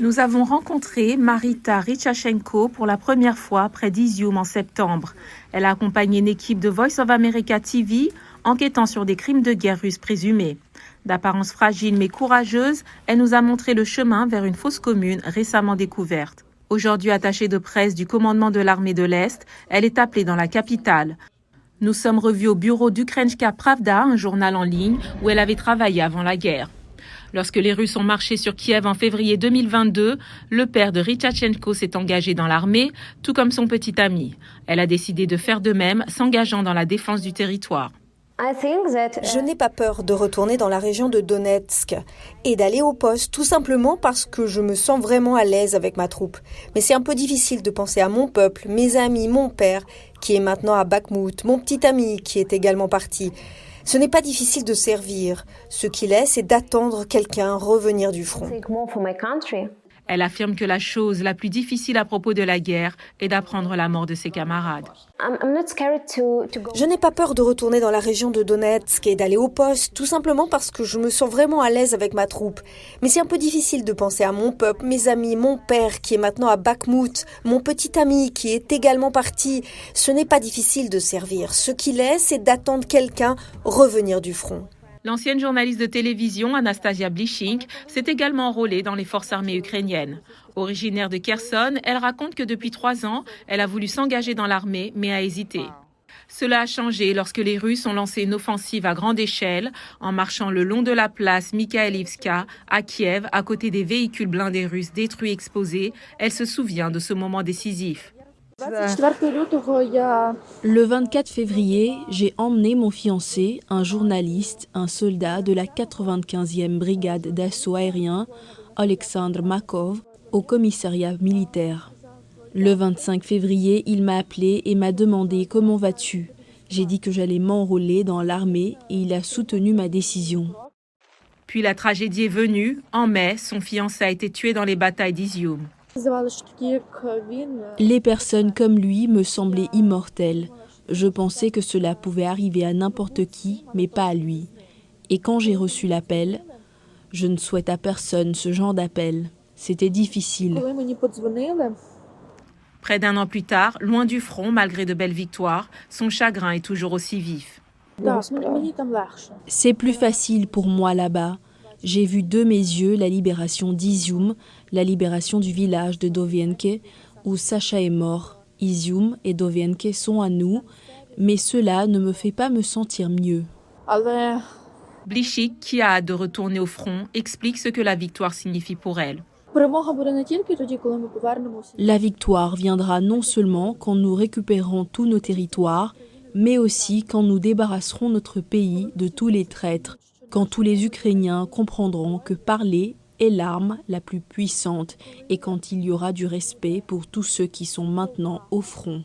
Nous avons rencontré Marita Richachenko pour la première fois près d'Izium en septembre. Elle a accompagné une équipe de Voice of America TV enquêtant sur des crimes de guerre russes présumés. D'apparence fragile mais courageuse, elle nous a montré le chemin vers une fosse commune récemment découverte. Aujourd'hui attachée de presse du commandement de l'armée de l'Est, elle est appelée dans la capitale. Nous sommes revus au bureau d'Ukrainska Pravda, un journal en ligne où elle avait travaillé avant la guerre. Lorsque les Russes ont marché sur Kiev en février 2022, le père de Richachenko s'est engagé dans l'armée, tout comme son petit ami. Elle a décidé de faire de même, s'engageant dans la défense du territoire. Je n'ai pas peur de retourner dans la région de Donetsk et d'aller au poste, tout simplement parce que je me sens vraiment à l'aise avec ma troupe. Mais c'est un peu difficile de penser à mon peuple, mes amis, mon père, qui est maintenant à Bakhmout, mon petit ami, qui est également parti. Ce n'est pas difficile de servir. Ce qu'il est, c'est d'attendre quelqu'un revenir du front. Elle affirme que la chose la plus difficile à propos de la guerre est d'apprendre la mort de ses camarades. Je n'ai pas peur de retourner dans la région de Donetsk et d'aller au poste, tout simplement parce que je me sens vraiment à l'aise avec ma troupe. Mais c'est un peu difficile de penser à mon peuple, mes amis, mon père qui est maintenant à Bakhmout, mon petit ami qui est également parti. Ce n'est pas difficile de servir. Ce qu'il est, c'est d'attendre quelqu'un revenir du front. L'ancienne journaliste de télévision Anastasia Blishink s'est également enrôlée dans les forces armées ukrainiennes. Originaire de Kherson, elle raconte que depuis 3 ans, elle a voulu s'engager dans l'armée, mais a hésité. Cela a changé lorsque les Russes ont lancé une offensive à grande échelle en marchant le long de la place Mikhaïlivska à Kiev, à côté des véhicules blindés russes détruits et exposés. Elle se souvient de ce moment décisif. Le 24 février, j'ai emmené mon fiancé, un journaliste, un soldat de la 95e brigade d'assaut aérien, Alexandre Makov, au commissariat militaire. Le 25 février, il m'a appelé et m'a demandé « Comment vas-tu » J'ai dit que j'allais m'enrôler dans l'armée et il a soutenu ma décision. Puis la tragédie est venue. En mai, son fiancé a été tué dans les batailles d'Izium. Les personnes comme lui me semblaient immortelles. Je pensais que cela pouvait arriver à n'importe qui, mais pas à lui. Et quand j'ai reçu l'appel, je ne souhaite à personne ce genre d'appel. C'était difficile. Près d'1 an plus tard, loin du front, malgré de belles victoires, son chagrin est toujours aussi vif. C'est plus facile pour moi là-bas. J'ai vu de mes yeux la libération d'Izium, la libération du village de Dovienke, où Sacha est mort. Izium et Dovienke sont à nous, mais cela ne me fait pas me sentir mieux. Blishik, qui a hâte de retourner au front, explique ce que la victoire signifie pour elle. La victoire viendra non seulement quand nous récupérerons tous nos territoires, mais aussi quand nous débarrasserons notre pays de tous les traîtres, quand tous les Ukrainiens comprendront que parler est l'arme la plus puissante et quand il y aura du respect pour tous ceux qui sont maintenant au front.